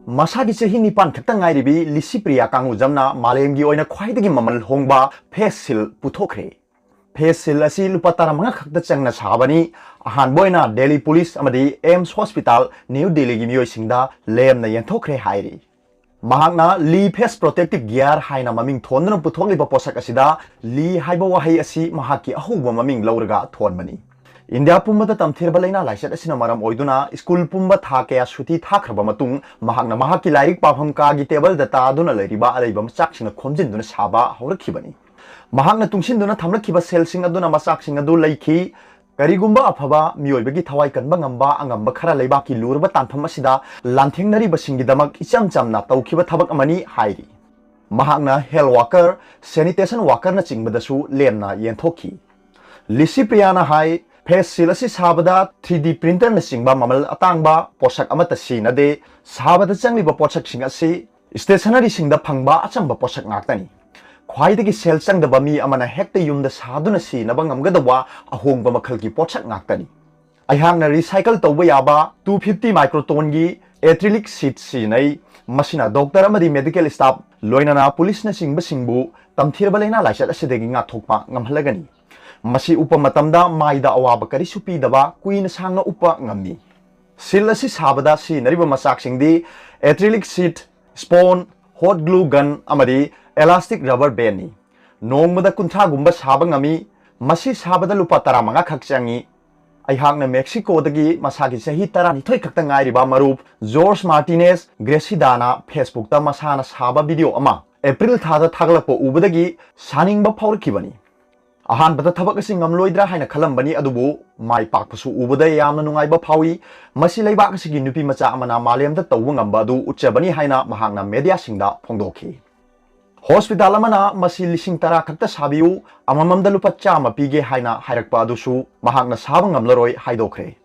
Masagi chahi nipan khakta ngairibi Licypriya Kangujamna malemgi oina khwaidagi mamal hongba face seal puthokhre. Face seal asi lupa taramanga khakta changna sabani ahan boina Delhi Police amadi AIMS Hospital New Delhi gi miyoi singda lemna yenthokre hairi. Mahakna Lee Face Protective Gear haina maming thondana puthokliba posak asida Lee haiba wahai asi mahaki ahuba maming lauraga thonbani. India Pumbata Tamthirba Laina Lyset Asinamaram Oiduna, School Pumba Thakea Suti Thakrabamatung, Mahagna Mahaki Larik Paham Kagi table the Taduna Lariba Alibam Saxing a Konjin Duna Saba, Horakibani. Mahagna Tungshin Duna Tamlakiba Selsing Aduna Masaxing Adu Laiki, Karigumba Apava, Mioibagi Tawaikan Bangamba, Angamba Kara Lebaki Lurba Tantamasida, Lanting Nariba Singidamak, Icham Jamna, Taukiba Tabak Amani, Hairi. Mahagna Hell Walker, Sanitation Walker Naching Badasu, Lemna Yentoki. Licypriya High. Face seal asi sabada 3D printer na singba mamal atangba posak amata sinade sabada changliba posak sing asi stationary singda phangba achamba posak ngaktani khwaidagi sel changdaba mi amana hekta yumda saduna sinaba ngamgadawa ahongba makhalgi posak ngaktani aihangna recycle tawba yaba 250 microton gi acrylic sheet sinai masina doctor amadi medical staff loinana police na singba singbu tamthirba leina laisat asidegi ngathokpa ngamhalagani Masi upa matamda maida awaba kari supi daba queen sanga upa ngami. Sila si sabada si nariba masak singdi acrylic sheet, spawn, hot glue gun amadi elastic rubber band ni. Nong mada kuntha gumba saba ngami masi sabada lupa taramanga khakchangi. Aihang na Mexico dagi masagi sahi tarani thoi khakta ngai riba marup George Martinez Gresidana Facebook ta masana saba video ama April thada thaglakpo ubadagi saningba phawrkibani. Ahan bata thabak asi ngamloidra haina khalambani adubu mai pakpasu ubada yamna nungaiba phawi masi leibak asigi nupi macha amana malemda tawwa ngamba adu uchabani haina mahangna media singda phongdokhi hospital amana masi lising tara khakta sabiu amamamda lupa chama pige haina hairakpa adusu mahangna saba ngamlaroi haidokre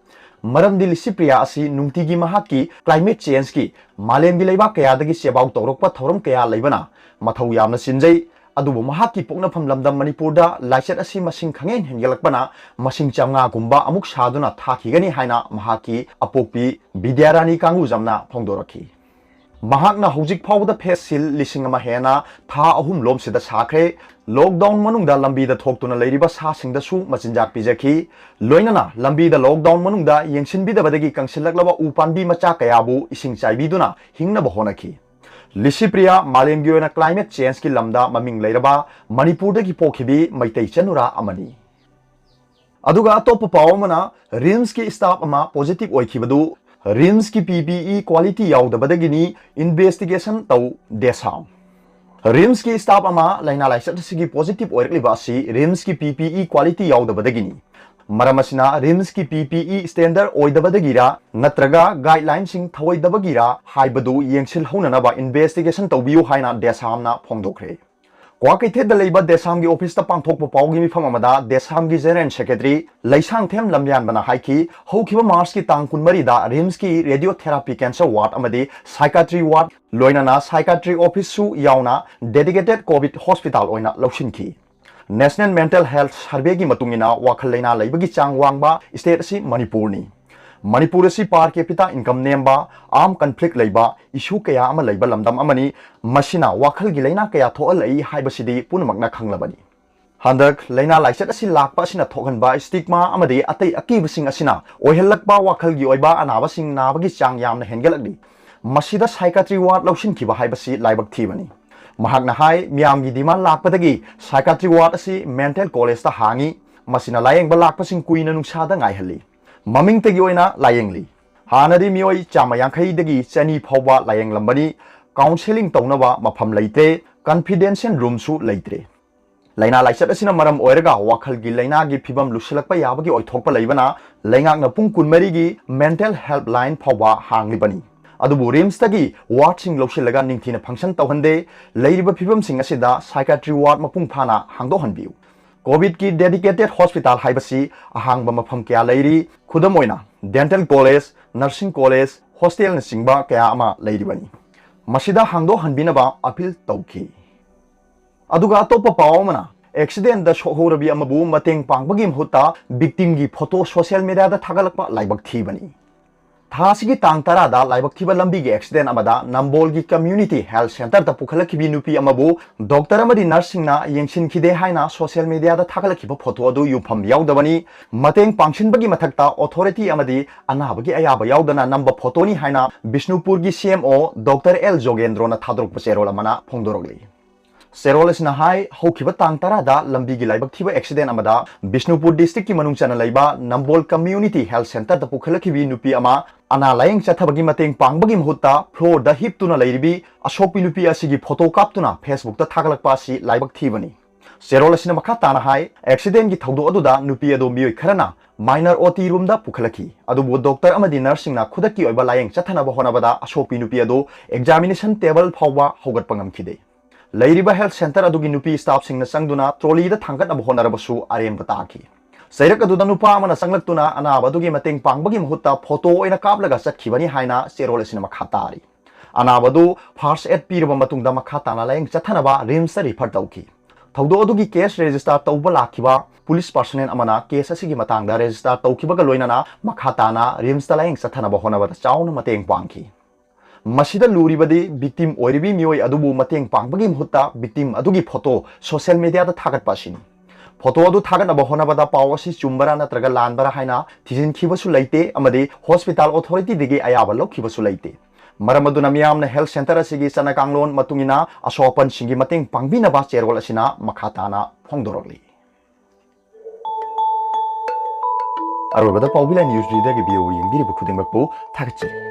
maramdi Licypriya asi nungtigi mahaki climate change ki malemgi leibak kayadagi sebau tawrokpa thorom kaya leibana mathau yamna sinjai adubu mahaki pokna phamlamda Manipurda Lyset asi masing khangen hengelakpana masing chamnga gumba amuk saduna thakigani haina mahaki apokpi Vidyarani Kangujamna phongdorakhi mahakna hojik phawda face seal lising ama hena tha ahum lom sida sakre lockdown manungda lambi da thoktuna leiriba sa singda su machinjak pijaki loinana lambi da lockdown manungda yengsin bidabadagi kangsilaklaba upanbi macha kayabu ising chaibiduna hingna bahonaki Licypriya malemgi oina climate change ki lamda maming leiraba Manipur dagi pokhibi maitei chanura amani aduga atop pawmana RIMS ki staff ama positive oikhibadu RIMS ki PPE quality yaudabadagini investigation tau DESAM RIMS ki staff ama laina laisat sigi positive oirliba si RIMS ki PPE quality yaudabadagini Maramasina RIMS ki PPE standard oidabadagira natraga guidelines sing thaoidabagira haibadu yengsil honanaba investigation tawbiu haina DESAM na phongdokre Kwakaithe da leiba DESAM gi office ta pangthokpa pawgi mifam amada DESAM gi general secretary Laisang Them Lamyan bana haiki hokhiba March ki tang kunmari da RIMS ki radiotherapy cancer ward amadi psychiatry ward loinana psychiatry office su yauna dedicated covid hospital oina loshinki National Mental Health Survey ki matungina wakhal leina leibagi chang wangba state si Manipur ni Manipur si par capita income nemba arm conflict leiba issue kaya ama leiba lamdam amani masina wakhal gi leina kaya thoal ei haibasidi punamakna khanglabani handak leina laisat asi lakpa sina thoganba stigma amadi atei akibasing asina oihellakba wakhal gi oiba anaba sing nabagi chang yamna hengelakdi masida psychiatry ward loshin kiba haibasi laibak thibani Mahagna hai miyamgi demand lakpadagi psychiatry ward asi mental college ta hangi masina layeng balak pasing kuina nungsada ngai hali maming tegi oina layengli hanadi mioi chamayang khai dagi chani phawba layeng lambani counseling tawnaba mafam leite confidential room su leitre laina laisat asina maram oiraga wakhal gi laina gi phibam lusilakpa yabagi oithokpa leibana lengak na pung kunmari gi mental helpline phawba hanglibani adubu RIMS tagi ward sing losilaga ningthina function tawhande leiriba phibam sing asida psychiatry ward mapung phana hangdo hanbiu covid ki dedicated hospital haibasi ahangba mafam kya leiri khudamoina dental college nursing college hostel na singba kaya ama leiribani masida hangdo hanbinaba appeal tawki aduga topa pawmana accident da shohorabi amabu mateng pangbagi mhuta victim gi photo social media da thagalakpa laibak thibani थासिगी तांग तरादा लाइबक्थिबा लंबीगी accident अमदा नंबोलगी community health centre दा पुखलखिबी नुपी अमबु डॉक्टर अमदी नर्सिंगना येंसिनखिदे हाइना सोशल मीडिया दा थागलखिबा फोटो अदु युफम यावदबनी मतेंग पांगसिनबगी मथक्ता अथॉरिटी अमदी अनाबगी अयाबा यावदना नंबर फोटोनी हाइना बिष्णुपुरगी सीएमओ डॉक्टर एल जोगेंद्रोना थादरक चेरोल अमना फोंदोरगली सेरोल असना हाई हौखिबा तांग तरादा लंबीगी लाइबक्थिबा एक्सीडेंट अमदा बिष्णुपुर डिस्ट्रिक्ट की मनुंग चना लैबा नंबोल कम्युनिटी हेल्थ सेंटर दा पुखलखिबी नुपी अमा अना लायंग चथबगी mateंग पांगबगी मुहुत्ता फ्लोर दा हिपतुना लैरिबी अशोकपी नुपी असिगी फोटो कापतुना फेसबुक दा थागलकपा असि लाइबक्थिबनी सेरोल असना मखा ताना हाई एक्सीडेंट की थौदो अदुदा नुपी अदो मियोय खरना माइनर ओटी रूम दा पुखलखी अदुबो डॉक्टर अमदी नर्सिंगना खुदकी ओइबा लायंग चथनबा होनबदा अशोकपी नुपी अदो एग्जामिनेशन टेबल फावबा हौगटपा ngamkhide लैरिबा हेल्थ सेंटर अदुगी नुपी स्टाफ सिंगना संगदुना ट्रोली दा थांगतनबा होनरबसु आरेम बताखी सैरक अदुदा नुपा अमना संगलक्तुना अनाब अदुगी mateंग पांगबगी मुहुत्ता फोटो ओइना कापलगा चटखिबनी हाइना सेरोल असना मखा तारी अनाब अदु फर्स्ट एड पीरबा मतुंगदा मखा ताना लायंग चथनबा रिम्स दा रिफर तौखी थौदो अदुगी केस रजिस्टर तौबा लाखिबा पुलिस पर्सनल अमना केस असिगी मतांगदा रजिस्टर तौखिबगा लोइनाना मखा ताना रिम्स दा लायंग चथनबा होनबदा चाउना mateंग पांगखी मसीदा लूरीबदी विक्टिम ओइरिबी मियोय अदुबु mateंग पांगबगी मुहुत्ता विक्टिम अदुगी फोटो सोशल मीडिया दा थागतपासिनी फोटो अदु थागतनबा होनबदा पाव असि चुम्बरा नत्रगा लानबरा हाइना थिजिनखिबसु लैते अमदि हॉस्पिटल अथॉरिटी दिगी अयाबा लौखिबसु लैते मरम अदुना मियामना हेल्थ सेंटर असिगी सना कांगलोन मतुंगिना अशोपन सिंगी mateंग पांगबिनबा चेरोल असिना मखाताना फोंगदोरगली अरोबदा पाउबिलाई न्यूज रीडर के वीडियो यिंगिरिबु खुदिंगबकु थागतचरी